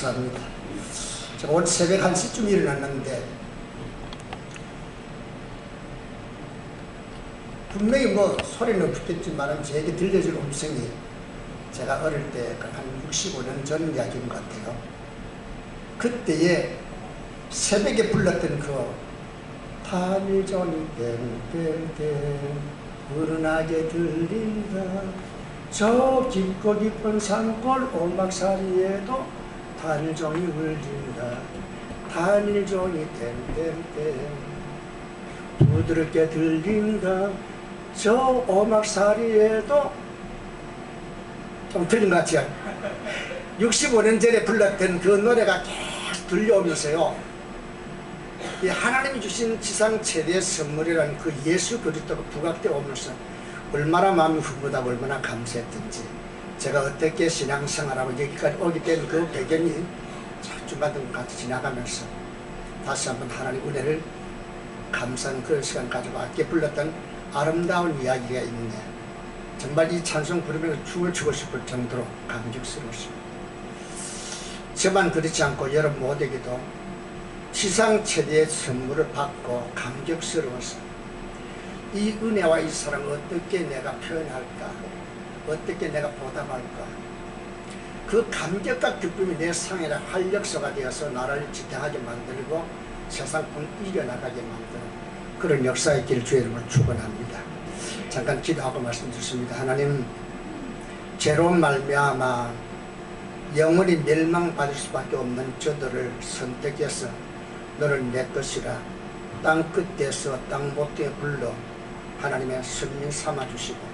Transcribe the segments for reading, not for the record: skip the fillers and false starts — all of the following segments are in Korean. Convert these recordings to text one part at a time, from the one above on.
감사합니다. 제가 오늘 새벽 1시쯤 일어났는데 분명히 뭐 소리는 없겠지만 제게 들려질 음성이 제가 어릴 때 한 65년 전 이야기인 것 같아요. 그때에 새벽에 불렀던 그 단일전이 땡땡땡 은은하게 들린다. 저 깊고 깊은 산골 오막사리에도 단일종이 울린다. 단일종이 땡땡땡 부드럽게 들린다. 저 오막사리에도 좀 틀린 것 같죠? 65년 전에 불렀던 그 노래가 계속 들려오면서요, 이 하나님이 주신 지상 최대의 선물이라는 그 예수 그리스도가 부각되어 오면서 얼마나 마음이 흐뭇하고 얼마나 감사했던지, 제가 어떻게 신앙생활하고 여기까지 오게 된 그 배경이 주마등 같이 지나가면서 다시 한번 하나님 은혜를 감사하는 그런 시간 가지고 아껴 불렀던 아름다운 이야기가 있네. 정말 이 찬송 부르면서 춤을 추고 싶을 정도로 감격스러웠습니다. 저만 그렇지 않고 여러분 모두에게도 지상 최대의 선물을 받고 감격스러워서 이 은혜와 이 사랑을 어떻게 내가 표현할까, 어떻게 내가 보답할까, 그 감격과 기쁨이 내 삶의 활력소가 되어서 나를 지탱하게 만들고 세상을 이겨나가게 만드는 그런 역사의 길 주의 이름으로 축원합니다. 잠깐 기도하고 말씀드렸습니다. 하나님, 죄로 말미암아 영원히 멸망받을 수밖에 없는 저들을 선택해서 너를 내 것이라 땅 끝에서 땅 못에 불러 하나님의 선민 삼아주시고,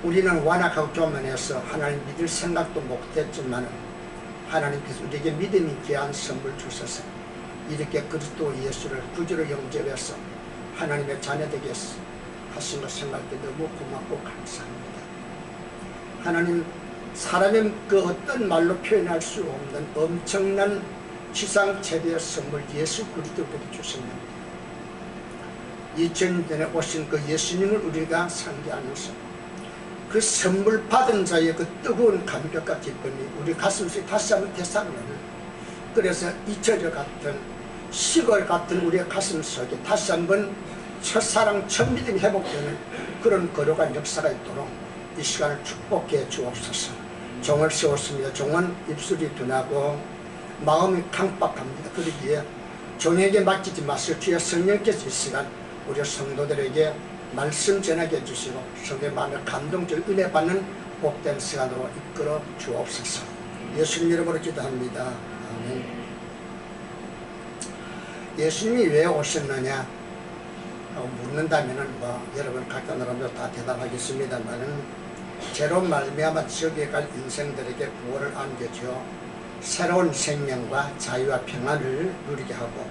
우리는 완악하고 교만해서 하나님 믿을 생각도 못했지만 하나님께서 우리에게 믿음이 귀한 선물 주셔서 이렇게 그리스도 예수를 구주로 영접해서 하나님의 자녀되게 하신 것 생각할 때 너무 고맙고 감사합니다. 하나님, 사람의 그 어떤 말로 표현할 수 없는 엄청난 지상 최대의 선물 예수 그리스도께서 주셨습니다. 2000년 전에 오신 그 예수님을 우리가 상기하면서 그 선물 받은 자의 그 뜨거운 감격과 기쁨이 우리 가슴속에 다시 한번 되살아나는, 그래서 잊혀져 갔던 시골 같은 우리의 가슴 속에 다시 한번 첫사랑 첫믿음이 회복되는 그런 거룩한 역사가 있도록 이 시간을 축복해 주옵소서. 종을 세웠습니다. 종은 입술이 둔하고 마음이 강박합니다. 그러기에 종에게 맡기지 마시고 주의 성령께서 이 시간 우리 성도들에게 말씀 전하게 해주시고 성도의 마음을 감동적 은혜 받는 복된 시간으로 이끌어 주옵소서. 예수님 이름으로 기도합니다. 아멘. 예수님이 왜 오셨느냐 묻는다면은 여러분 각자 나름대로 다 대답하겠습니다만은, 죄로 말미암아 지옥에 갈 인생들에게 구원을 안겨주어 새로운 생명과 자유와 평안을 누리게 하고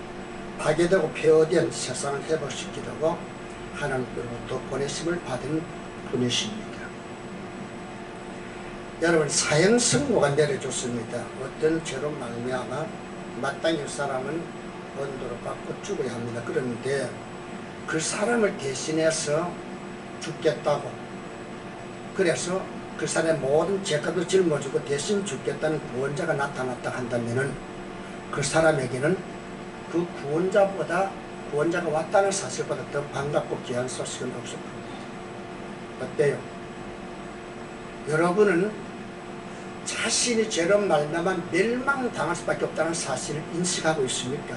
파괴되고 폐허된 세상을 회복시키려고 하나님께로부터 보내심을 받은 분이십니다. 여러분, 사형 선고가 내려졌습니다. 어떤 죄로 말미암아 마땅히 사람은 언도를 받고 죽어야 합니다. 그런데 그 사람을 대신해서 죽겠다고, 그래서 그 사람의 모든 죄값을 짊어지고 대신 죽겠다는 구원자가 나타났다 한다면은 그 사람에게는 그 구원자가 왔다는 사실보다 더 반갑고 귀한 소식은 없을 겁니다. 어때요? 여러분은 자신이 죄로 말미암아 멸망당할 수밖에 없다는 사실을 인식하고 있습니까?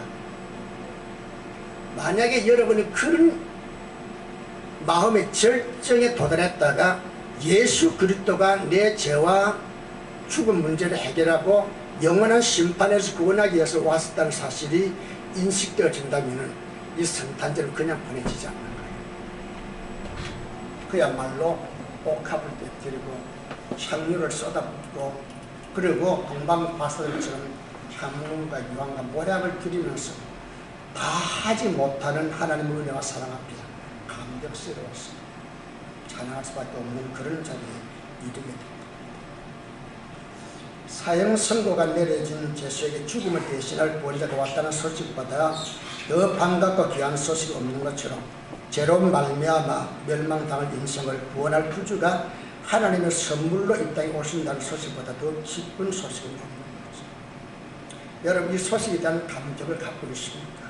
만약에 여러분이 그런 마음의 절정에 도달했다가 예수 그리스도가 내 죄와 죽음 문제를 해결하고 영원한 심판에서 구원하기 위해서 왔었다는 사실이 인식되어진다면 이 성탄절은 그냥 보내지지 않는 거예요. 그야말로 옥합을 깨뜨리고 향유를 쏟아붓고, 그리고 동방바사들처럼 향문과 유황과 모략을 드리면서 다 하지 못하는 하나님의 은혜와 사랑 앞에 감격스러워서 찬양할 수밖에 없는 그런 자리에 이르게 됩니다. 사형 선고가 내려진 죄수에게 죽음을 대신할 구원자가 왔다는 소식보다 더 반갑고 귀한 소식이 없는 것처럼 죄로 말미암아 멸망당할 인생을 구원할 구주가 하나님의 선물로 이 땅에 오신다는 소식보다 더 기쁜 소식은 없는 거죠. 여러분 이 소식에 대한 감격을 갖고 있습니까?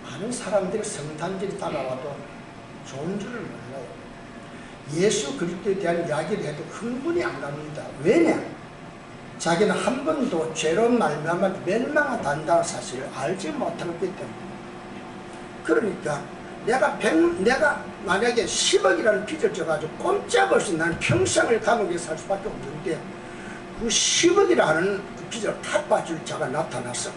많은 사람들이 성탄절이 다가와도 좋은 줄을 몰라요. 예수 그리스도에 대한 이야기를 해도 흥분이 안 갑니다. 왜냐? 자기는 한 번도 죄로 말미암아 멸망한다는 사실을 알지 못하기 때문에. 그러니까 내가 만약에 10억이라는 빚을 져가지고 꼼짝없이 나는 평생을 감옥에 살 수밖에 없는데 그 10억이라는 그 빚을 갚아줄 자가 나타나서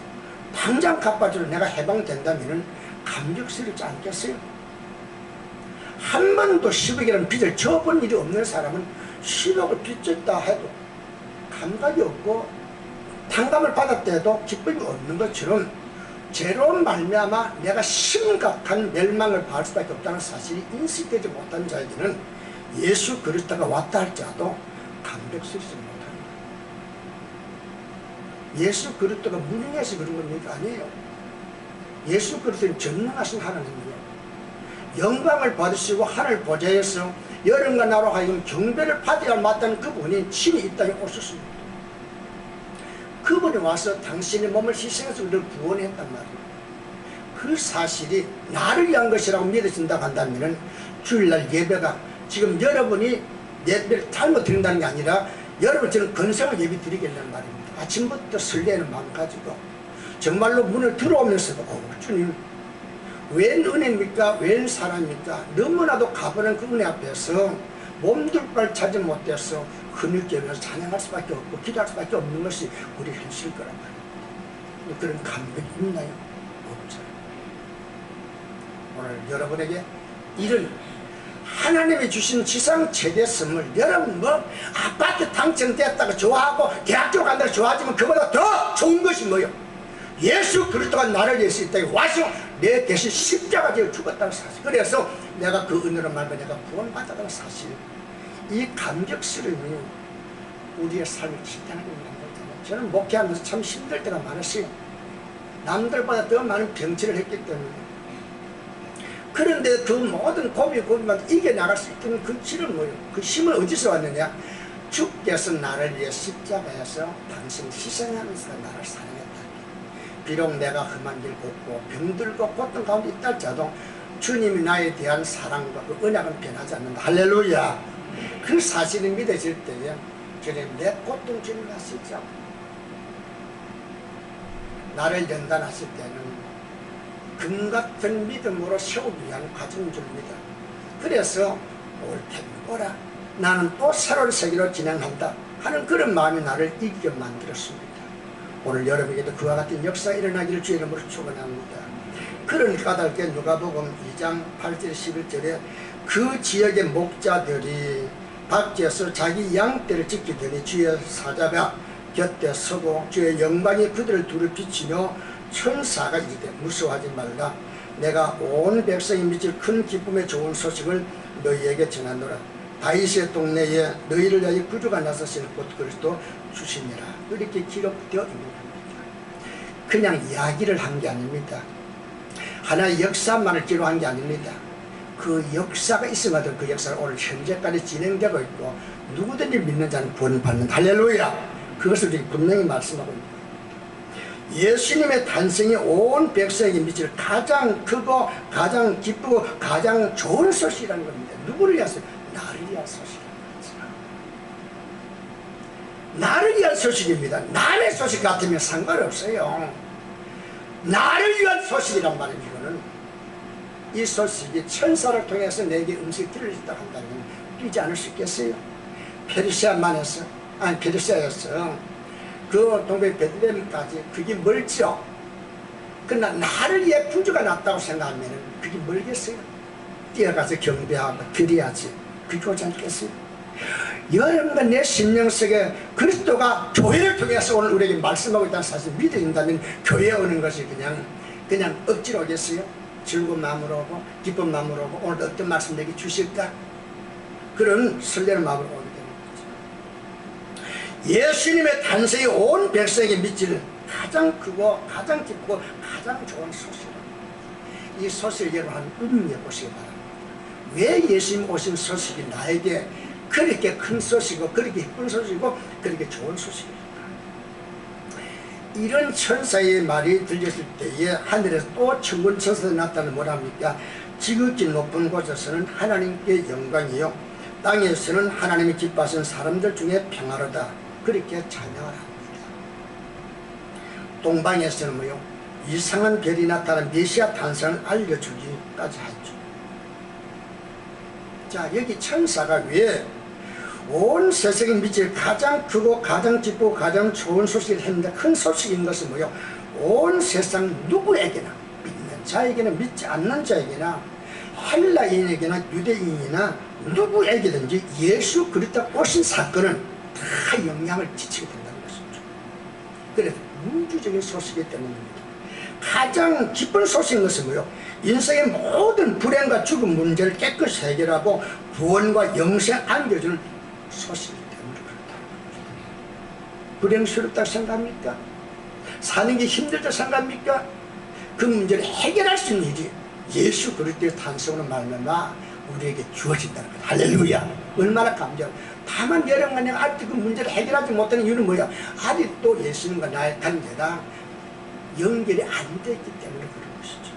당장 갚아줄 내가 해방된다면 감격스럽지 않겠어요? 한 번도 10억이라는 빚을 져본 일이 없는 사람은 10억을 빚졌다 해도 감각이 없고 탕감을 받았다 해도 기쁨이 없는 것처럼 죄로 말미암아 내가 심각한 멸망을 받을 수밖에 없다는 사실이 인식되지 못한 자에게는 예수 그리스도가 왔다 할지라도 감격스럽지 못합니다. 예수 그리스도가 무능해서 그런 겁니까? 아니에요. 예수 그리스도는 전능하신 하나님이에요. 영광을 받으시고 하늘 보좌에서 여러분과 나로 하여금 경배를 받아야 마땅한 그분이 친히 이 땅에 오셨습니다. 그분이 와서 당신의 몸을 희생해서 우리를 구원했단 말이에요. 그 사실이 나를 위한 것이라고 믿어진다고 한다면 주일날 예배가 지금 여러분이 예배를 잘못 드린다는 게 아니라 여러분 저는 건성을 예배 드리겠다는 말입니다. 아침부터 설레는 마음 가지고 정말로 문을 들어오면서도 주님 웬 은혜입니까? 웬 사랑입니까? 너무나도 가버린 그 은혜 앞에서 몸둘 바를 찾지 못해서 흐느껴 면서 찬양할 수밖에 없고 기도할 수밖에 없는 것이 우리 현실일 거란 말입니다. 그런 감격이 있나요? 없죠. 오늘 여러분에게 이런 하나님이 주신 지상 최대 선물, 여러분 뭐 아파트 당첨됐다고 좋아하고 대학교 간다고 좋아하지만 그보다 더 좋은 것이 뭐요? 예수 그리스도가 나를 위해서 이 땅에 와서 내 대신 십자가지에 죽었다는 사실. 그래서 내가 그 은혜로 말고 내가 구원받았다는 사실. 이 감격스러움이 우리의 삶을 지탱하고 있는 거잖아요. 저는 목회하면서 참 힘들 때가 많았어요. 남들보다 더 많은 병치를 했기 때문에. 그런데 그 모든 고비만 이겨나갈 수 있는 그 길은 뭐예요? 그 힘은 어디서 왔느냐? 주께서 나를 위해 십자가에서 당신 희생하면서 나를 사랑했다. 비록 내가 험한 길 걷고 병들고 고통 가운데 있다 할지라도 주님이 나에 대한 사랑과 그 언약은 변하지 않는다. 할렐루야. 그 사실이 믿어질 때에 주님 내 고통 주님 아시죠? 나를 연단하실 때는 금같은 믿음으로 세우기 위한 과정인 줄 믿어. 그래서 올 테면 오라. 나는 또 새로운 세계로 진행한다 하는 그런 마음이 나를 이기게 만들었습니다. 오늘 여러분에게도 그와 같은 역사가 일어나기를 주의 이름으로 축원합니다. 그러니까 까닭에 누가복음 2장 8절 11절에 그 지역의 목자들이 밖에서 자기 양떼를 지키더니 주의 사자가 곁에 서고 주의 영광이 그들을 두루 비치며 천사가 이르되 무서워하지 말라. 내가 온 백성이 미칠 큰 기쁨의 좋은 소식을 너희에게 전하노라. 다윗의 동네에 너희를 위하여 구주가 나서시는 곧 그리스도 주시니라. 이렇게 기록되어 있는 겁니다. 그냥 이야기를 한 게 아닙니다. 하나의 역사만을 기록한 게 아닙니다. 그 역사가 있어가지고 그 역사가 오늘 현재까지 진행되고 있고 누구든지 믿는 자는 구원받는 할렐루야. 그것을 우리 분명히 말씀하고 있는 겁니다. 예수님의 탄생이 온 백성에게 미칠 가장 크고 가장 기쁘고 가장 좋은 소식이라는 겁니다. 누구를 위해서? 나를 위한 소식입니다. 나를 위한 소식입니다. 남의 소식 같으면 상관없어요. 나를 위한 소식이란 말입니다. 이거는 이 소식이 천사를 통해서 내게 음식이 들려졌다 한다면 뛰지 않을 수 있겠어요? 페르시아에서 그 동네 베들레헴까지 그게 멀죠. 그러나 나를 위해 구주가 났다고 생각하면 그게 멀겠어요? 뛰어가서 경배하고 드려야지. 그게 오지 않겠어요? 여러분과 내 심령 속에 그리스도가 교회를 통해서 오늘 우리에게 말씀하고 있다는 사실을 믿어진다면 교회에 오는 것이 그냥 억지로 오겠어요? 즐거운 마음으로 오고 기쁜 마음으로 오고 오늘 어떤 말씀 내게 주실까? 그런 설레는 마음으로 오게 되는 거죠. 예수님의 탄생이 온 백성에게 미칠 가장 크고 가장 기쁘고 가장 좋은 소식입니다. 이 소식을 여러분 음미해 보시기 바랍니다. 왜 예수님 오신 소식이 나에게 그렇게 큰 소식이고 그렇게 예쁜 소식이고 그렇게 좋은 소식입니까? 이런 천사의 말이 들렸을 때에 하늘에서 또 천군 천사들이 나타나면 뭐랍니까? 지극히 높은 곳에서는 하나님께 영광이요 땅에서는 하나님이 기뻐하시는 사람들 중에 평화로다. 그렇게 찬양을 합니다. 동방에서는 뭐요? 이상한 별이 나타나 메시아 탄생을 알려주기까지 하죠. 자, 여기 천사가 왜 온 세상에 미칠 가장 크고 가장 기쁘고 가장 좋은 소식을 했는데, 큰 소식인 것은 뭐요? 온 세상 누구에게나, 믿는 자에게나 믿지 않는 자에게나 헬라인에게나 유대인이나 누구에게든지 예수 그리스도 오신 사건은 다 영향을 끼치게 된다는 것이죠. 그래서 우주적인 소식이기 때문입니다. 가장 기쁜 소식인 것은 뭐요? 인생의 모든 불행과 죽음 문제를 깨끗이 해결하고 구원과 영생 안겨주는 소식이기 때문에 그렇다는 겁니다. 불행스럽다고 생각합니까? 사는 게 힘들다고 생각합니까? 그 문제를 해결할 수 있는 일이 예수 그리스도의 탄생으로 말미암아 우리에게 주어진다는 거예요. 할렐루야. 얼마나 감사해요. 다만 여러분과 내가 아직 그 문제를 해결하지 못하는 이유는 뭐야? 아직도 예수님과 나의 관계가 연결이 안 됐기 때문에 그런 것이죠.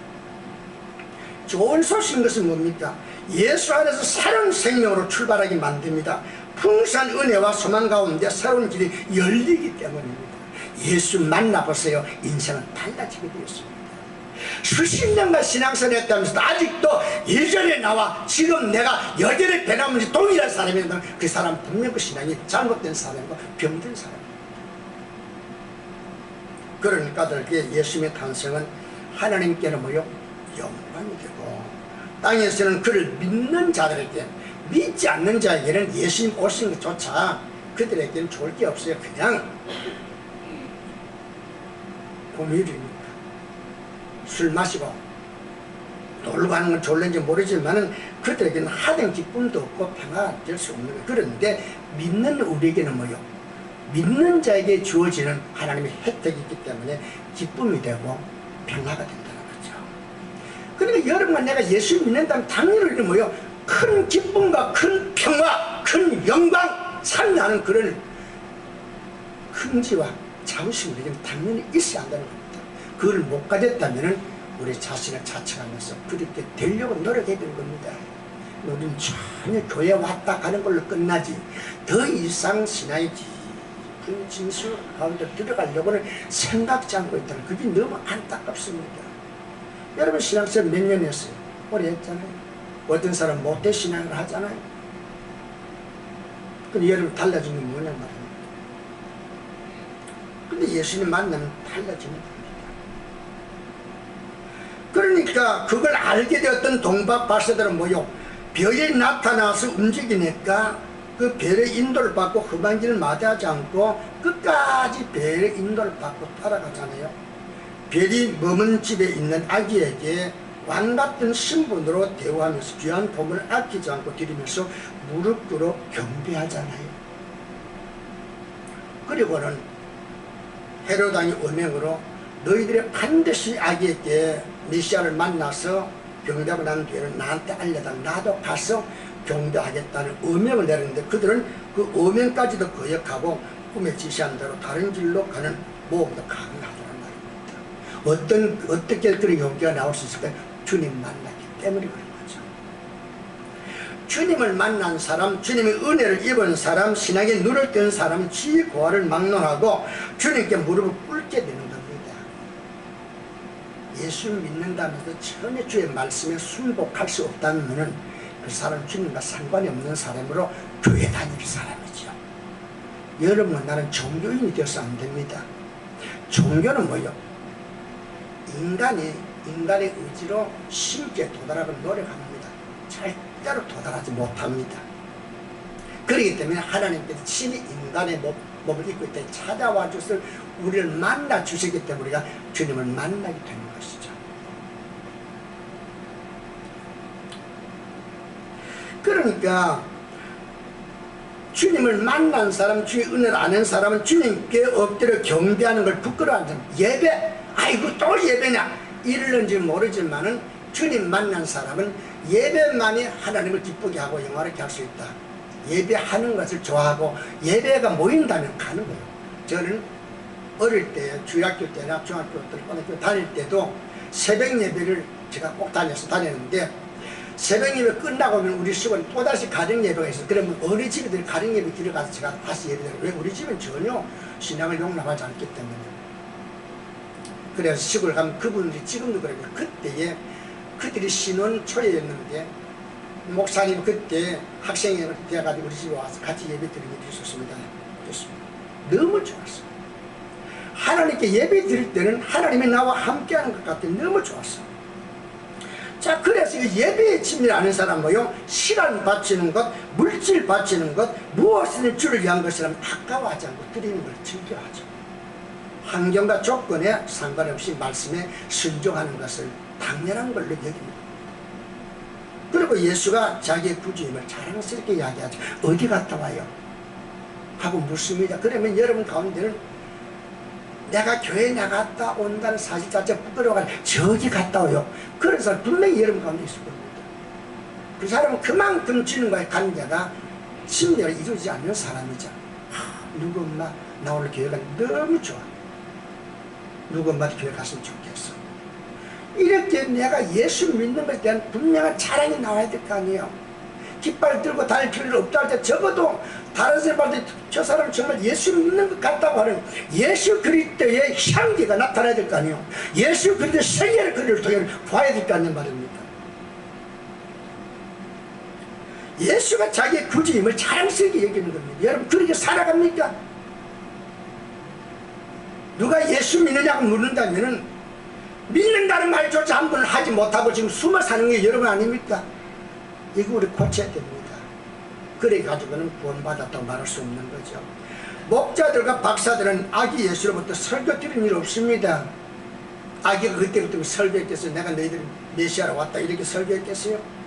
좋은 소식인 것은 뭡니까? 예수 안에서 새로운 생명으로 출발하게 만듭니다. 풍성한 은혜와 소망 가운데 새로운 길이 열리기 때문입니다. 예수 만나보세요. 인생은 달라지게 되었습니다. 수십 년간 신앙생활 했다면서도 아직도 예전에 나와 지금 내가 여전히 변함없이 동일한 사람이라면 그 사람 분명 그 신앙이 잘못된 사람이고 병든 사람입니다. 그러니까 예수님의 탄생은 하나님께는 뭐요? 영광이 되고, 땅에서는 그를 믿는 자들에게, 믿지 않는 자에게는 예수님 오신 것조차 그들에게는 좋을 게 없어요. 그냥 고민입니다. 술 마시고 놀러 가는 건 좋을는지 모르지만 그들에게는 하등 기쁨도 없고 평화가 될 수 없는 거예요. 그런데 믿는 우리에게는 뭐요? 믿는 자에게 주어지는 하나님의 혜택이 있기 때문에 기쁨이 되고 평화가 된다는 거죠. 그러니까 여러분과 내가 예수 믿는다면 당연히 우리는 뭐요? 큰 기쁨과 큰 평화, 큰 영광, 상나는 그런 긍지와 자부심이 우리에게는 당연히 있어야 한다는 겁니다. 그걸 못 가졌다면 우리 자신을 자책하면서 그렇게 되려고 노력해야 되는 겁니다. 우리는 전혀 교회 왔다 가는 걸로 끝나지 더 이상 신앙의 깊은 진실 가운데 들어가려고는 생각지 않고 있다는, 그게 너무 안타깝습니다. 여러분 신앙생활 몇 년 했어요? 오래 했잖아요. 어떤 사람 못돼 신앙을 하잖아요. 근데 여러분 달라진 게 뭐냐 말입니다. 근데 예수님 만나면 달라지는 겁니다. 그러니까 그걸 알게 되었던 동방 박사들은 뭐요? 별이 나타나서 움직이니까 그 별의 인도를 받고 험한 길을 마다하지 않고 끝까지 별의 인도를 받고 따라가잖아요. 별이 머문 집에 있는 아기에게 왕 같은 신분으로 대우하면서 귀한 보물을 아끼지 않고 드리면서 무릎 꿇어 경배하잖아요. 그리고는 헤롯 왕이 어명으로 너희들이 반드시 아기에게 메시아를 만나서 경배하고 난 뒤에는 나한테 알려달라. 나도 가서 경배하겠다는 어명을 내렸는데 그들은 그 어명까지도 거역하고 꿈에 지시한 대로 다른 길로 가는 모험도 강하더란 말입니다. 어떻게 그런 용기가 나올 수 있을까요? 주님 만나기 때문에 그런 거죠. 주님을 만난 사람, 주님의 은혜를 입은 사람, 신앙에 눈을 뜬 사람, 지혜 고하를 막론하고 주님께 무릎을 꿇게 되는 겁니다. 예수 믿는다면서 전혀 주의 말씀에 순복할 수 없다면 그 사람 주님과 상관이 없는 사람으로 교회 다니는 사람이죠. 여러분은 나는 종교인이 되어서 안 됩니다. 종교는 뭐예요? 인간의 의지로 심기에 도달하고 노력합니다. 절대로 도달하지 못합니다. 그렇기 때문에 하나님께서 친히 인간의 몸을 입고 있다 찾아와 주셔서 우리를 만나 주시기 때문에 우리가 주님을 만나게 되는 것이죠. 그러니까 주님을 만난 사람, 주의 은혜를 아는 사람은 주님께 엎드려 경배하는 걸 부끄러워하지 않습니다. 예배, 아이고 또 예배냐 이럴는지 모르지만은 주님 만난 사람은 예배만이 하나님을 기쁘게 하고 영화롭게 할 수 있다. 예배하는 것을 좋아하고 예배가 모인다면 가는 거예요. 저는 어릴 때 중학교 때나 중학교 때 고등학교 다닐 때도 새벽 예배를 제가 꼭 다녔는데 새벽 예배 끝나고 오면 우리 집은 또다시 가정 예배가 있어요. 그러면 어느 집에들 가정 예배 들어가서 제가 다시 예배드려요. 왜? 우리 집은 전혀 신앙을 용납하지 않기 때문에. 그래서 시골 가면 그분들이 지금도 그래요. 그때에 그들이 신혼 초였는데 목사님 그때 학생이 되어가지고 우리 집에 와서 같이 예배 드리는 게 있었습니다. 좋습니다. 너무 좋았어요. 하나님께 예배 드릴 때는 하나님이 나와 함께하는 것 같아 너무 좋았어요. 자, 그래서 예배에 치밀하는 사람 뭐요? 시간 바치는 것, 물질 바치는 것, 무엇이든 주를 위한 것이라면 아까워하지 않고 드리는 걸 즐겨하죠. 환경과 조건에 상관없이 말씀에 순종하는 것을 당연한 걸로 여깁니다. 그리고 예수가 자기의 구주임을 자랑스럽게 이야기하죠. 어디 갔다 와요? 하고 묻습니다. 그러면 여러분 가운데는 내가 교회 나갔다 온다는 사실 자체가 부끄러워가지고 저기 갔다 오요. 그런 사람 분명히 여러분 가운데 있을 겁니다. 그 사람은 그만큼 주님과의 관계가 심리를 이루지 않는 사람이죠. 누구 엄마 나 오늘 교회가 너무 좋아. 누구 엄마도 교회 갔으면 좋겠어. 이렇게 내가 예수 믿는 것에 대한 분명한 자랑이 나와야 될 거 아니에요. 깃발 들고 다닐 필요는 없다 할 때 적어도 다른 사람한테 저 사람은 정말 예수 믿는 것 같다고 하는 예수 그리스도의 향기가 나타나야 될 거 아니에요. 예수 그리스도의 생애를 그를 통해 봐야 될 거 아니란 말입니다. 예수가 자기의 구주임을 자랑스럽게 여기는 겁니다. 여러분 그렇게 살아갑니까? 누가 예수 믿느냐고 묻는다면은 믿는다는 말조차 한 번을 하지 못하고 지금 숨어 사는 게 여러분 아닙니까? 이거 우리 고쳐야 됩니다. 그래 가지고는 구원받았다고 말할 수 없는 거죠. 목자들과 박사들은 아기 예수로부터 설교 들은 일 없습니다. 아기가 그때부터 설교했겠어요? 내가 너희들 메시아로 왔다 이렇게 설교했겠어요?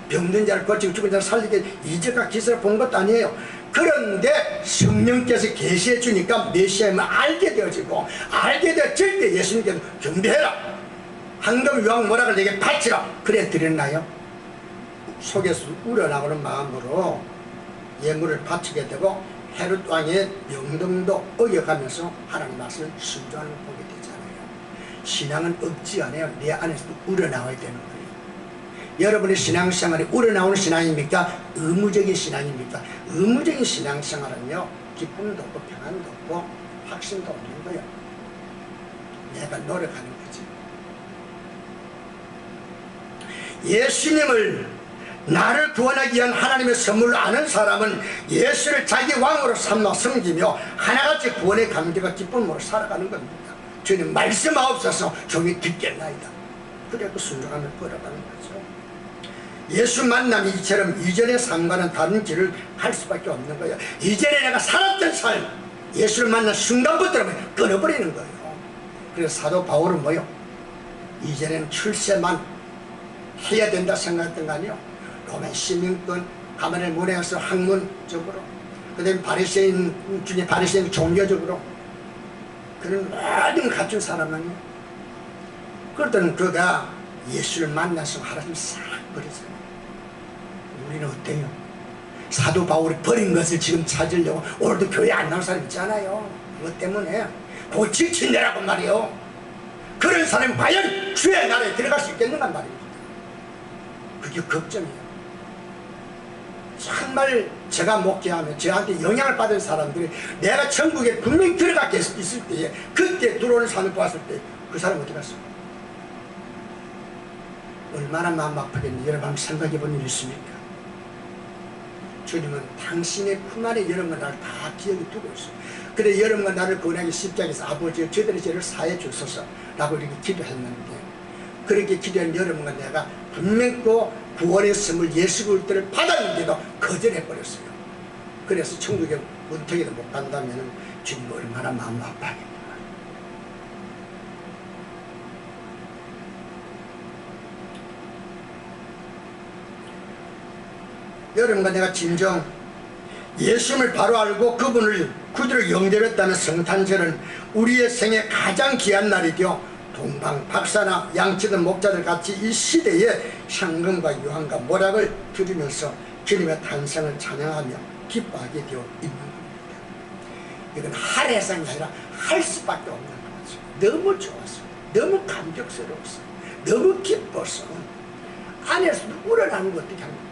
병든 자를 고치고 죽은 자를 살리게 이적과 기사를 본 것도 아니에요. 그런데 성령께서 계시해 주니까 메시아임을 알게 되어지고 알게 되어질 때 예수님께서 경배해라. 황금 유황 모락을 내게 바치라. 그래 드렸나요? 속에서 우러나오는 마음으로 예물을 바치게 되고 헤롯 왕의 명령도 어겨가면서 하나님 말씀을 순종하는 걸 보게 되잖아요. 신앙은 없지 않아요. 내 안에서도 우러나와야 되는 거예요. 여러분의 신앙생활이 우러나오는 신앙입니까? 의무적인 신앙입니까? 의무적인 신앙생활은요 기쁨도 없고 평안도 없고 확신도 없는 거예요. 내가 노력하는 거지. 예수님을 나를 구원하기 위한 하나님의 선물을 아는 사람은 예수를 자기 왕으로 삼아 섬기며 하나같이 구원의 감격과 기쁨으로 살아가는 겁니다. 주님 말씀하옵소서 종이 듣겠나이다. 그래도 순종하며 걸어가는 거죠. 예수 만남이 이처럼 이전의 삶과는 다른 길을 갈 수밖에 없는 거예요. 이전에 내가 살았던 삶 예수를 만난 순간부터 끊어버리는 거예요. 그래서 사도 바울은 뭐요? 이전에는 출세만 해야 된다 생각했던 거 아니에요. 로마 시민권, 가만히 문에서 학문적으로, 그 다음에 바리새인 중에 바리새인 종교적으로 그런 모든 갖춘 사람 아니에요. 그러더니 그가 예수를 만나서 하나님 싹 버렸어요. 우리는 어때요? 사도 바울이 버린 것을 지금 찾으려고 오늘도 교회 안 나온 사람 있잖아요. 그것 때문에 그 지친내라고 말이에요. 그런 사람이 과연 주의 나라에 들어갈 수 있겠는가 말입니다. 그게 걱정이에요. 정말 제가 목회하면 저한테 영향을 받은 사람들이 내가 천국에 분명히 들어가게 있을 때에 그때 들어오는 사람을 보았을 때 그 사람 어디 갔어? 얼마나 마음 아프겠니? 여러분 한번 생각해 본 일 있습니까? 주님은 당신의 품 안에 여러분과 나를 다 기억이 두고 있어요. 그래 여러분과 나를 거하게 십자가에서 아버지 저들의 죄를 사해 주소서 라고 이렇게 기도했는데 그렇게 기도한 여러분과 내가 분명히 구원의 선물 예수 그리스도를 받았는데도 거절해버렸어요. 그래서 천국에 문턱에도 못 간다면 주님 얼마나 마음 아파하겠냐. 여러분과 내가 진정 예수님을 바로 알고 그분을 구주로 영접했다는 성탄절은 우리의 생애 가장 귀한 날이죠. 동방 박사나 양치던 목자들 같이 이 시대에 향금과 유황과 모락을 드리면서 주님의 탄생을 찬양하며 기뻐하게 되어 있는 겁니다. 이건 할애상이 아니라 할 수밖에 없는 거죠. 너무 좋았어. 너무 감격스러웠어. 너무 기뻤어. 안에서 우러나는 거 어떻게 합니까?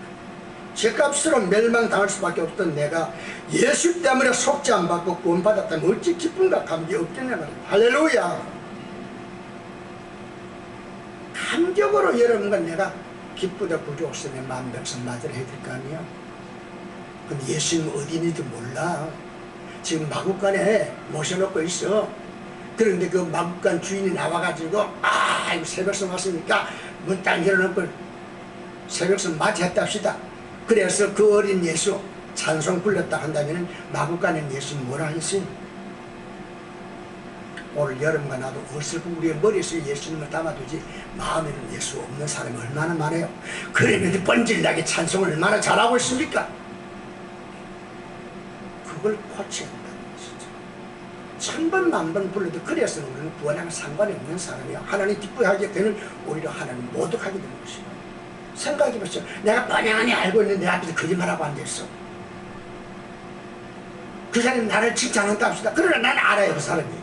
죄값으로 멸망당할 수밖에 없던 내가 예수 때문에 속죄 안 받고 구원받았다면 어찌 기쁨과 감격이 없겠냐 말이야. 할렐루야. 감격으로 여러분과 내가 기쁘다 구주 없으면 만병선 맞으라 해야 될 거 아니야. 근데 예수님 어디 있는지 몰라. 지금 마국간에 모셔놓고 있어. 그런데 그 마국간 주인이 나와가지고 이거 새벽송 왔으니까 문 딱 열어놓고 새벽송 맞이했다 합시다. 그래서 그 어린 예수 찬송 불렀다 한다면 마국간에 예수님 뭐라 하겠어요? 오늘 여러분과 나도 어설프 우리의 머릿속에 예수님을 담아두지 마음에는 예수 없는 사람이 얼마나 많아요. 그러면 번질나게 찬송을 얼마나 잘하고 있습니까? 그걸 고쳐야 한다는 것이죠. 1000번 만번 불러도 그래서 우리는 구원하면 상관이 없는 사람이야. 하나님 기뻐하게 되는 오히려 하나님 모독하게 되는 것이야. 생각해보세요. 내가 뻔히 알고 있는데 내 앞에서 거짓말하고 앉아있어. 그 사람이 나를 칭찬한다 합시다. 그러나 나는 알아요. 그 사람이.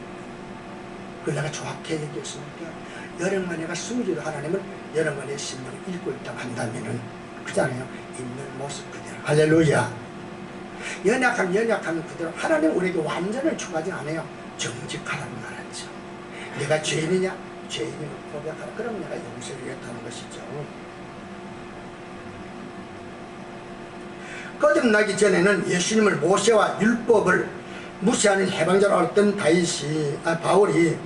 그걸 내가 정확히 얘기했으니까 여러분과 내가 숨기도 하나님은 여러분과 내 신문을 읽고 있다고 한다면은 그잖아요. 있는 모습 그대로. 할렐루야. 연약하면 그대로 하나님 우리에게 완전을 추구하지 않아요. 정직하라는 말하죠. 내가 죄인이냐? 죄인을 고백하라. 그럼 내가 용서를 주겠다는 것이죠. 거듭나기 전에는 예수님을 모세와 율법을 무시하는 해방자로 했던 바울이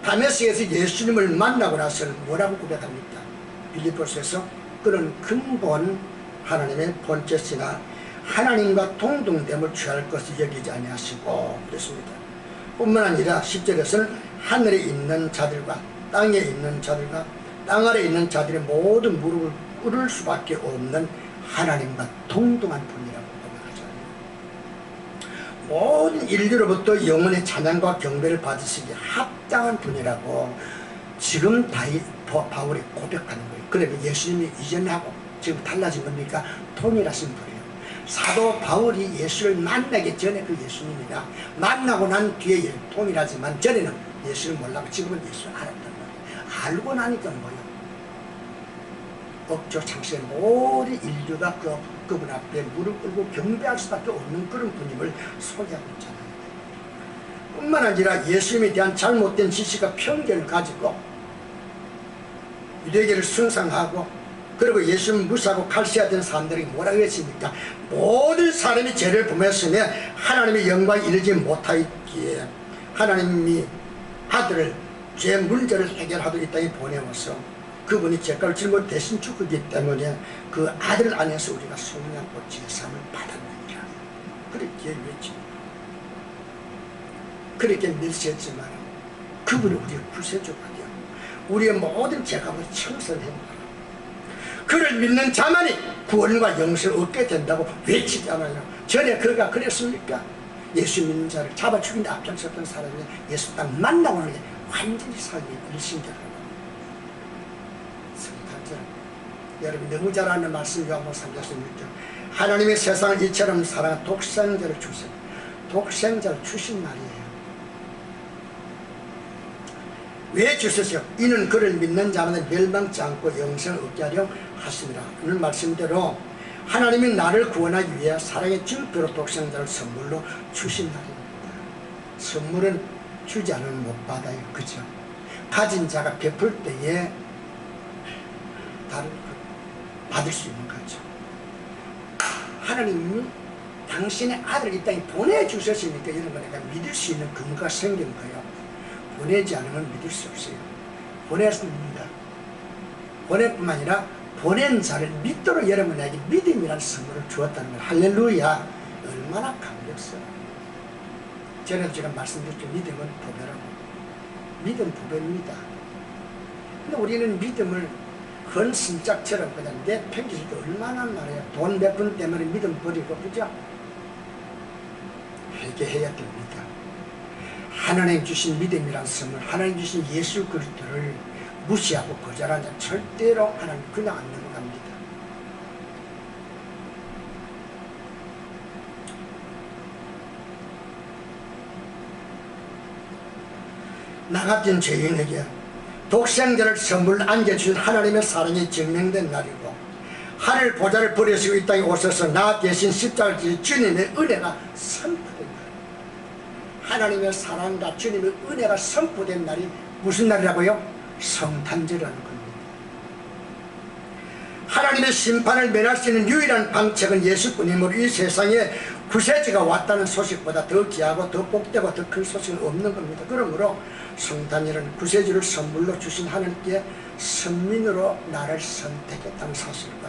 다메섹에서 예수님을 만나고 나서는 뭐라고 고백합니까? 빌립보서에서 그런 근본 하나님의 본체시나 하나님과 동등됨을 취할 것을 여기지 아니하시고 그랬습니다. 뿐만 아니라 10절에서는 하늘에 있는 자들과 땅에 있는 자들과 땅 아래에 있는 자들의 모든 무릎을 꿇을 수밖에 없는 하나님과 동등한 분이라고 고백하잖아요. 모든 인류로부터 영원의 찬양과 경배를 받으시기에 합당한 분이라고 지금 바울이 고백하는 거예요. 그러면 예수님이 이전하고 지금 달라진 겁니까? 동일하신 분이에요. 사도 바울이 예수를 만나기 전에 그 예수님이라 만나고 난 뒤에 동일하지만 전에는 예수를 몰라고 지금은 예수를 알았단 말이에요. 알고 나니까 뭐예요? 법조 창세의 모든 인류가 그분 앞에 무릎 꿇고 경배할 수밖에 없는 그런 분임을 소개하고 있잖아요. 뿐만 아니라 예수님에 대한 잘못된 지식과 편견을 가지고 유대교를 숭상하고 그리고 예수님을 무시하고 갈시하던 사람들이 뭐라고 했습니까? 모든 사람이 죄를 범했으며 하나님의 영광에 이르지 못하였기에 하나님이 아들을 죄 문제를 해결하도록 이 땅에 보내어서 그분이 죄값을 질못 대신 죽었기 때문에 그 아들 안에서 우리가 속량하고 죄사함을 받았느니라. 그렇게 외칩니다. 그렇게 밀시했지만 그분이 우리의 구세주가 되어 우리의 모든 죄값을 청산합니다. 그를 믿는 자만이 구원과 영생을 얻게 된다고 외치잖아요. 전에 그가 그랬습니까? 예수 믿는 자를 잡아 죽이는데 앞장섰던 사람이 예수 딱 만나고 나니 완전히 삶이 일신되더라고요. 여러분 너무 잘 아는 말씀 요한복음 3장 16절 하나님의 세상을 이처럼 사랑한 독생자를 주신 독생자를 주신 말이에요. 왜 주셨어요? 이는 그를 믿는 자마다 멸망치 않고 영생을 얻게 하려 하심이라. 오늘 말씀대로 하나님이 나를 구원하기 위해 사랑의 증표로 독생자를 선물로 주신 날입니다. 선물은 주지 않으면 못 받아요. 그죠? 가진 자가 베풀 때에 받을 수 있는 거죠. 하나님이 당신의 아들을 이 땅에 보내주셨으니까 이런 거 내가 믿을 수 있는 근거가 생긴 거예요. 보내지 않으면 믿을 수 없어요. 보냈습니다. 보낼 뿐만 아니라 보낸 자를 믿도록 여러분에게 믿음이라는 선물을 주었다는 걸 할렐루야. 얼마나 감격스러워요. 전에도 제가 말씀드렸죠. 믿음은 보배라고. 믿음 보배입니다. 근데 우리는 믿음을 헌신짝처럼 그냥 내팽개칠 때 얼마나 말해요. 돈 몇 푼 때문에 믿음 버리고 그죠? 회개해야 됩니다. 하나님 주신 믿음이란 선물, 하나님 주신 예수 그리스도를 무시하고 거절하는 자 절대로 하나님 그냥 안 넘어갑니다. 나 같은 죄인에게 독생자를 선물로 안겨주신 하나님의 사랑이 증명된 날이고, 하늘 보좌를 버리시고 이 땅에 오셔서 나 대신 십자가를 지신 주님의 은혜가 선포된 날. 하나님의 사랑과 주님의 은혜가 선포된 날이 무슨 날이라고요? 성탄절이라는 겁니다. 하나님의 심판을 면할 수 있는 유일한 방책은 예수뿐이므로 이 세상에 구세주가 왔다는 소식보다 더 귀하고 더 복되고 더 큰 소식은 없는 겁니다. 그러므로 성탄절은 구세주를 선물로 주신 하나님께 선민으로 나를 선택했다는 사실과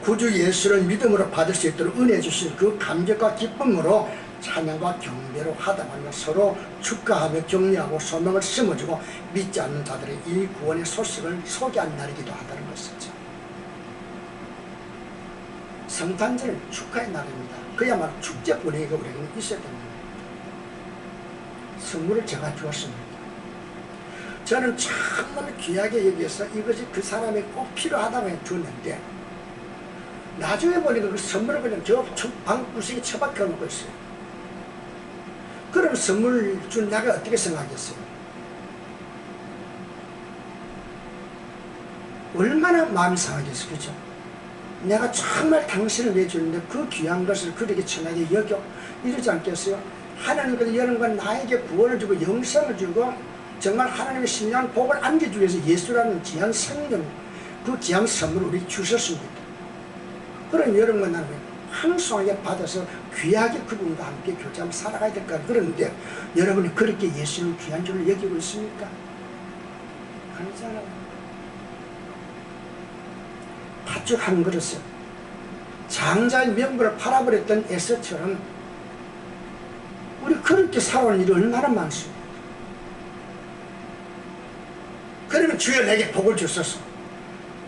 구주 예수를 믿음으로 받을 수 있도록 은혜 주신 그 감격과 기쁨으로 찬양과 경배로 하다하며 서로 축하하며 격려하고 소망을 심어주고 믿지 않는 자들의 이 구원의 소식을 소개한 날이기도 하다는 것이죠. 성탄절은 축하의 날입니다. 그야말로 축제 분위기가 우리에게는 있어야 됩니다. 선물을 제가 주었습니다. 저는 정말 귀하게 여기서 이것이 그 사람이 꼭 필요하다고 줬는데, 나중에 보니까 그 선물을 그냥 저 방구석에 처박혀 놓고 있어요. 그럼 선물 준 내가 어떻게 생각하겠어요? 얼마나 마음이 상하겠어요. 그죠? 내가 정말 당신을 위해 주는데 그 귀한 것을 그렇게 천하게 여겨 이러지 않겠어요? 하나님께서 이런 건 나에게 구원을 주고 영생을 주고 정말 하나님의 신령한 복을 안겨주기 위해서 예수라는 귀한 생명, 그 귀한 선물을 우리 주셨습니다. 그럼 여러분 나는 황송하게 받아서 귀하게 그분과 함께 교제하며 살아가야 될까? 그런데 여러분이 그렇게 예수를 귀한 줄로 여기고 있습니까? 아니잖아요. 팥죽 한 그릇에 장자의 명분을 팔아버렸던 에서처럼 우리 그렇게 살아오는 일이 얼마나 많습니까? 그러면 주여 내게 복을 주소서.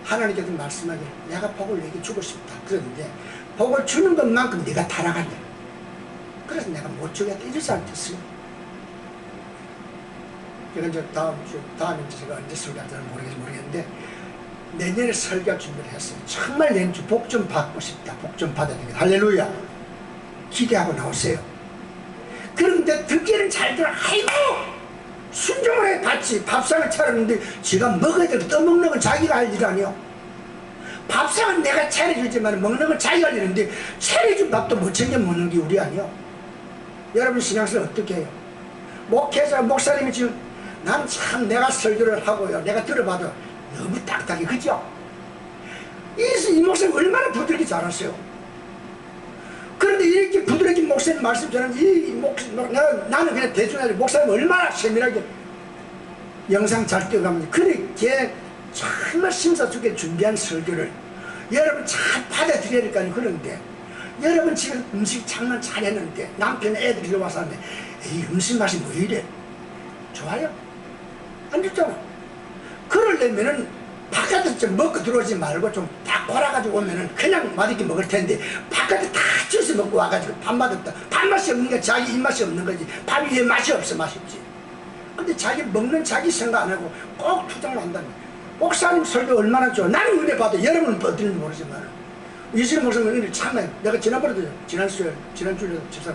하나님께서 말씀하기를 내가 복을 내게 주고 싶다. 그런데 복을 주는 것만큼 네가 타락한다. 그래서 내가 못 주겠다. 이러지 않겠어요? 이건 이제 다음에 제가 언제 설교할지는 모르겠는데 내년에 설교 준비를 했어요. 정말 내년 주 복 좀 받고 싶다. 복 좀 받아야 되겠다. 할렐루야. 기대하고 나오세요. 그런데 듣기는 잘 들어. 아이고 순종을 해. 같이 밥상을 차렸는데 지가 먹어야 되고 떠먹는 건 자기가 할 일 아니요. 밥상은 내가 차려주지만 먹는 건 자기가 할 일인데 차려준 밥도 못 챙겨 먹는 게 우리 아니요. 여러분 신앙생활 어떻게 해요? 목회자 목사님이 지금 난 참 내가 설교를 하고요, 내가 들어봐도 너무 딱딱해. 그죠? 이 목사님 얼마나 부드럽게 잘하세요. 그런데 이렇게 부드럽게 목사님 말씀 전하는 나는 그냥 대충 하지 목사님 얼마나 세밀하게 영상 잘 띄워가면 그렇게 정말 심사숙고하게 준비한 설교를 여러분 잘 받아들여야 될 거 아니에요. 그런데 여러분 집에 음식 장난 잘했는데 남편 애들이 와서 하는데 이 음식 맛이 뭐 이래? 좋아요? 안 좋잖아. 그러려면은 바깥에서 좀 먹고 들어오지 말고 좀 다 골아가지고 오면은 그냥 맛있게 먹을 텐데 바깥에 다 주워서 먹고 와가지고 밥맛 없다. 밥맛이 없는 게 자기 입맛이 없는 거지. 밥이 왜 맛이 없어? 맛있지. 근데 자기 먹는 자기 생각 안 하고 꼭 투정을 한다는 거야. 목사님 설교 얼마나 좋아. 나는 은혜 받아. 여러분은 어떤지 모르지만 이승엽 목사님 은혜를 참아요. 내가 지난주에도 집사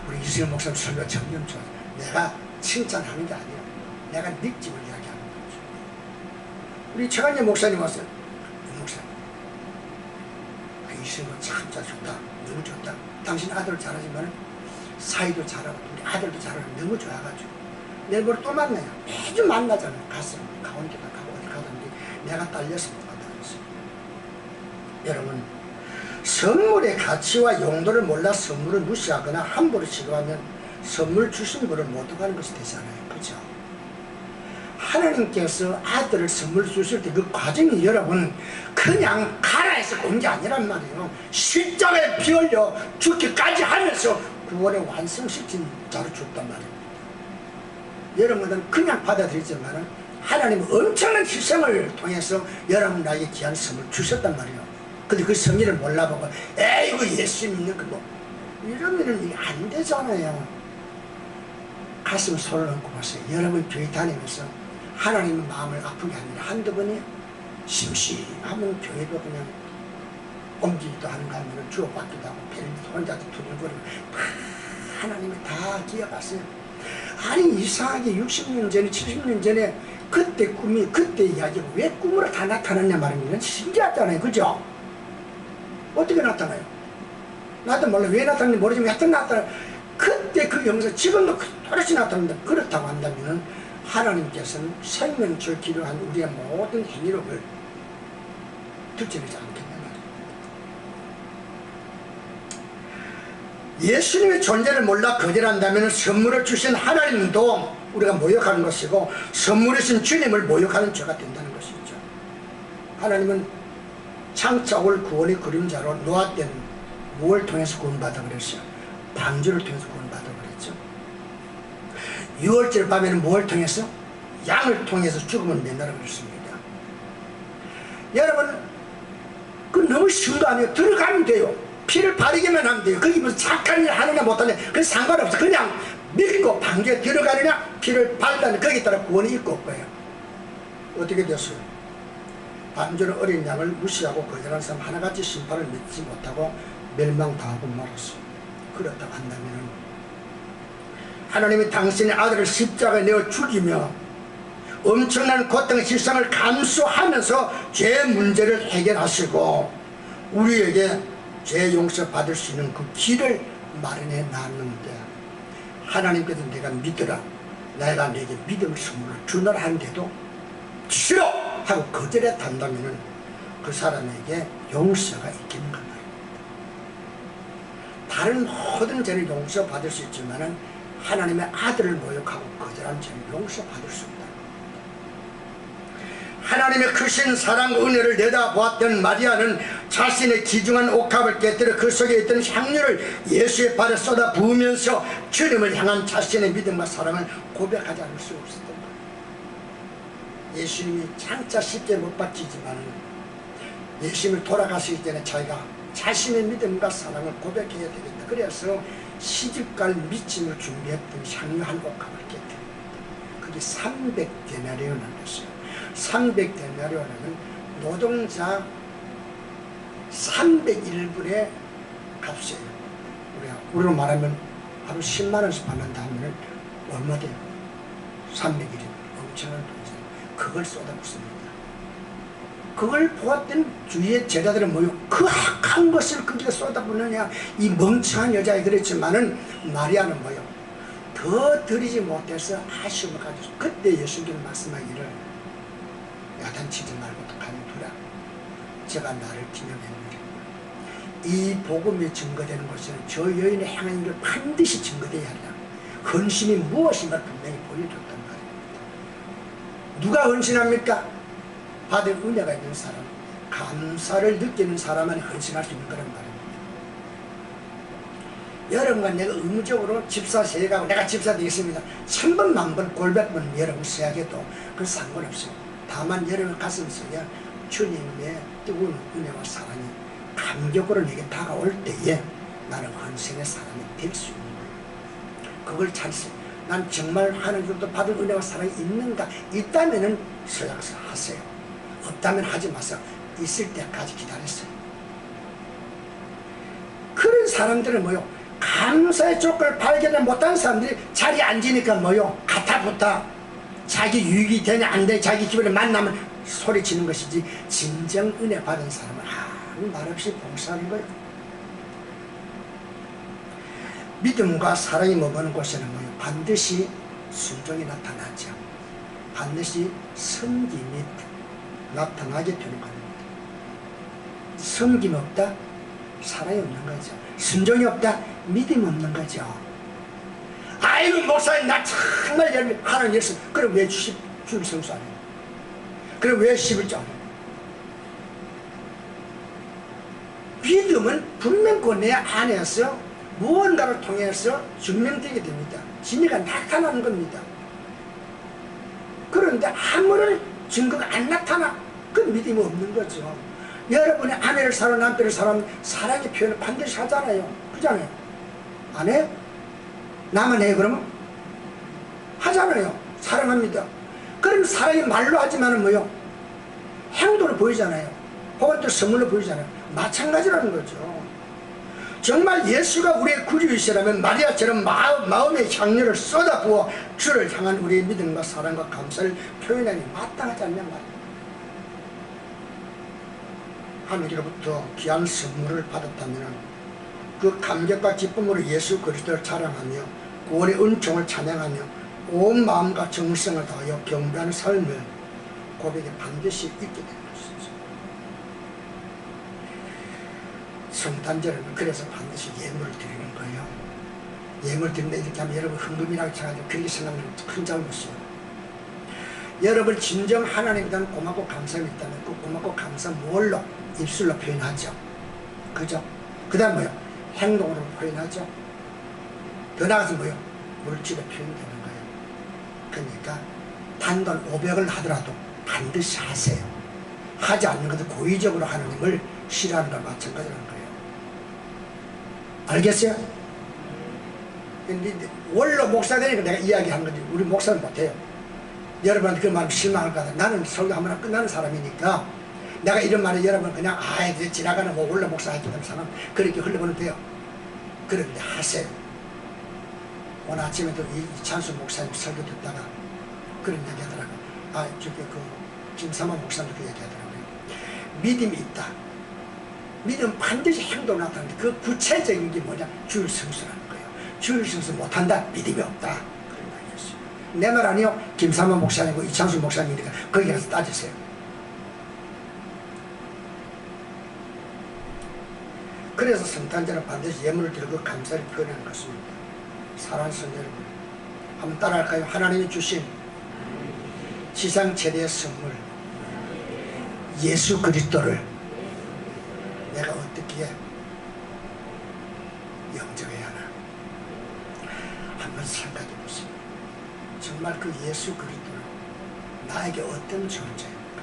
우리 이승엽 목사님 설교가 점점 좋아. 내가 칭찬하는 게 아니야. 내가 느낌을 이야기하는 거죠. 우리 최강재 목사님 왔어요. 목사님 이승엽 참 좋다. 너무 좋다. 당신 아들 잘하지만 사이도 잘하고 우리 아들도 잘하고 너무 좋아가지고 내일 모레 또 만나요. 매주 만나잖아요. 갔어. 가온데도 가고 어디 가던데 내가 딸려서 못 간다고 했어요. 여러분 선물의 가치와 용도를 몰라 선물을 무시하거나 함부로 취급하면 선물 주신 분을 못 오가는 것이 되잖아요. 그죠? 하나님께서 아들을 선물 주실 때 그 과정이 여러분 그냥 가라 해서 온 게 아니란 말이에요. 십자가에 피 흘려 죽기까지 하면서 구원을 완성시킨 자로 줬단 말이에요. 여러분은 그냥 받아들이지만 하나님은 엄청난 희생을 통해서 여러분 나에게 귀한 선물 주셨단 말이에요. 근데 그 성의를 몰라보고 에이구 예수 믿는 거 뭐 이러면은 이게 안 되잖아요. 가슴 손을 얹고 보세요. 여러분 교회 다니면서 하나님의 마음을 아프게 하는 한두 번이에요. 심심하면 교회도 그냥 옮기기도 하는가 하면 주고받기도 하고 벨 혼자도 두들거리고 다 하나님이 다 기억하세요. 아니 이상하게 60년 전에 70년 전에 그때 꿈이 그때 이야기가 왜 꿈으로 다 나타났냐 말입니다. 신기하잖아요. 그죠? 어떻게 나타나요? 나도 몰라 왜 나타났는지 모르지만 하여튼 나타나요. 그때 그 영상 지금도 또렷이 나타난다. 그렇다고 한다면 하나님께서는 생명 줄기로 한 우리의 모든 행위력을 들춰내지 않겠냐 말입니다. 예수님의 존재를 몰라 거절한다면 선물을 주신 하나님도 우리가 모욕하는 것이고 선물이신 주님을 모욕하는 죄가 된다는 것이죠. 하나님은 창자 올 구원의 그림자로 노아 때는 무엇을 통해서 구원받아 그랬어요? 방주를 통해서 구원받아 그랬죠. 6월절 밤에는 무엇을 통해서? 양을 통해서 죽음을 면하라 그랬습니다. 여러분 그 너무 쉬운 거 아니에요? 들어가면 돼요. 피를 바르기만 하면 돼요. 그게 무슨 착한 일 하느냐 못하느냐 그건 상관없어. 그냥 믿고 방주에 들어가느냐 피를 발라느냐 거기에 따라 구원이 있고 없고요. 어떻게 됐어요? 방주는 어린 양을 무시하고 거절한 사람 하나같이 심판을 믿지 못하고 멸망당하고 말았어요. 그렇다고 한다면 하나님이 당신의 아들을 십자가에 내어 죽이며 엄청난 고통의 실상을 감수하면서 죄 문제를 해결하시고 우리에게 죄 용서 받을 수 있는 그 길을 마련해 놨는데 하나님께서 내가 믿으라 내가 내게 믿음을 선물로 주노라 하는데도 싫어 하고 거절해 탄다면 그 사람에게 용서가 있겠는가 말입니다. 다른 모든 죄를 용서받을 수 있지만 하나님의 아들을 모욕하고 거절한 죄는 용서받을 수 없다. 하나님의 크신 사랑 은혜를 내다보았던 마리아는 자신의 귀중한 옥합을 깨뜨려 그 속에 있던 향유를 예수의 발에 쏟아 부으면서 주님을 향한 자신의 믿음과 사랑을 고백하지 않을 수 없었던 거예요. 예수님이 장차 쉽게 못 박히지만 예수님이 돌아가시기 전에 자기가 자신의 믿음과 사랑을 고백해야 되겠다. 그래서 시집갈 미침을 준비했던 향유 한 옥합을 깨뜨립니다. 그게 300데나리온이라는 것이에요. 300데나리온은 노동자 301불의 값이에요. 우리로 말하면 하루 10만원씩 받는다 하면 얼마 돼요? 301일 엄청난 돈이잖아요. 그걸 쏟아붓습니다. 그걸 보았던 주위의 제자들은 뭐요? 그 악한 것을 거기에 쏟아붓느냐 이 멍청한 여자애 그랬지만은 마리아는 뭐요? 더 드리지 못해서 아쉬움을 가지고 그때 예수님께서 말씀하기를 야단치지 말고 가만두라. 제가 나를 기념했느니라. 이 복음이 증거되는 것은 저 여인의 향한 일을 반드시 증거되어야 한다. 헌신이 무엇인가 분명히 보여줬단 말입니다. 누가 헌신합니까? 받을 은혜가 있는 사람, 감사를 느끼는 사람만 헌신할 수 있는 거란 말입니다. 여러분과 내가 의무적으로 집사 세가고 내가 집사 되겠습니다. 1000번 만번 골백번 여러분 세약해도 그건 상관없어요. 다만 여러분 가슴 속에 주님의 뜨거운 은혜와 사랑이 감격으로 내게 다가올 때에 나는 헌신의 사람이 될 수 있는 거예요. 그걸 찾으세요. 난 정말 하나님으로부터 받은 은혜와 사랑이 있는가? 있다면은 서약서 하세요. 없다면 하지 마세요. 있을 때까지 기다렸어요. 그런 사람들은 뭐요? 감사의 조건을 발견을 못한 사람들이 자리에 앉으니까 뭐요? 가타부타 자기 유익이 되냐 안 되냐 자기 기분에 만나면 소리치는 것이지 진정 은혜 받은 사람은 아무 말 없이 봉사하는 거예요. 믿음과 사랑이 머무는 곳에는 뭐요? 반드시 순종이 나타나죠. 반드시 섬김이 나타나게 되는 겁니다. 섬김 없다? 사랑이 없는 거죠. 순종이 없다? 믿음 없는 거죠. 아이고 목사님 나 정말 열심히 하나님 열심히 그럼 왜 주일 성수 안 해요? 그럼 왜 11조 안 해요? 믿음은 분명 그 내 안에서 무언가를 통해서 증명되게 됩니다. 진리가 나타나는 겁니다. 그런데 아무런 증거가 안 나타나 그 믿음이 없는 거죠. 여러분의 아내를 사랑 남편을 사랑 사랑의 표현을 반드시 하잖아요. 그잖아요. 안 해요? 나만 해요 그러면? 하잖아요. 사랑합니다. 그럼 사랑이 말로 하지만은 뭐요? 행동으로 보이잖아요. 혹은 또 선물로 보이잖아요. 마찬가지라는 거죠. 정말 예수가 우리의 구주이시라면 마리아처럼 마음의 향료를 쏟아부어 주를 향한 우리의 믿음과 사랑과 감사를 표현하니 마땅하지 않냐 말이야. 하늘로부터 귀한 선물을 받았다면 그 감격과 기쁨으로 예수 그리스도를 자랑하며 구원의 은총을 찬양하며 온 마음과 정성을 다하여 경배하는 삶을 고백에 반드시 있게 되는 것이죠. 성탄절은 그래서 반드시 예물을 드리는 거예요. 예물 드린다 이렇게 하면 여러분 헌금이라고 생각하면 그렇게 생각하면 큰 잘못이에요. 여러분 진정 하나님에 대한 고맙고 감사함이 있다면 그 고맙고 감사 뭘로? 입술로 표현하죠. 그죠? 그 다음 뭐요? 행동으로 표현하죠. 더 나아가서 뭐요? 물질로 표현되는 거예요. 그러니까 단돈 500을 하더라도 반드시 하세요. 하지 않는 것도 고의적으로 하나님을 싫어하는 것과 마찬가지라는 거예요. 알겠어요? 근데 원로 목사 되니까 내가 이야기하는 거지 우리 목사는 못해요. 여러분한테 그 말 실망할 것 같아. 나는 설교 한 번 끝나는 사람이니까 내가 이런 말을 여러분 그냥 이제 지나가는 뭐 원로 목사 하겠다는 사람 그렇게 흘려보내면 돼요. 그런데 하세요. 오늘 아침에도 이찬수 목사님 설교 듣다가 그런 얘기 하더라고요. 저기 김삼환 목사님도 그 얘기 하더라고요. 믿음이 있다. 믿음 반드시 행동을 나타나는데 그 구체적인 게 뭐냐? 주일 성수라는 거예요. 주일 성수 못한다? 믿음이 없다. 그런 말이었어요. 내 말 아니요. 김삼환 목사님이고 이창수 목사님이니까 거기 가서 따지세요. 그래서 성탄절은 반드시 예물을 드리고 감사를 표현하는 것입니다. 사랑하는 성도 여러분, 한번 따라할까요? 하나님이 주신 지상 최대의 선물 예수 그리스도를 내가 어떻게 영접해야 하나 한번 생각해 보세요. 정말 그 예수 그리스도는 나에게 어떤 존재입니까?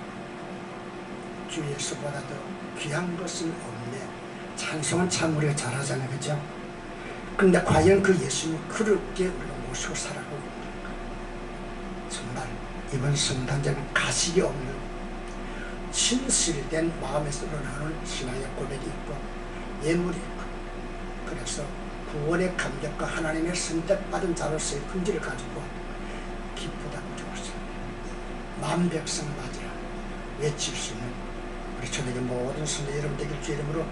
주 예수보다도 귀한 것은 없네. 찬송은 참 우리가 잘하잖아요. 그죠? 근데 과연 그 예수는 그렇게 우리가 모시고 살아가고 있는가? 정말 이번 성탄절은 가식이 없는 진실된 마음에서 우러나오는 신앙의 고백이 있고 예물이 있고 그래서 구원의 감격과 하나님의 선택받은 자로서의 긍지를 가지고 기쁘다고 적었어요. 만백성 맞이라 외칠 수 있는 우리 초대교 모든 성도 여러분 되길 주 이름으로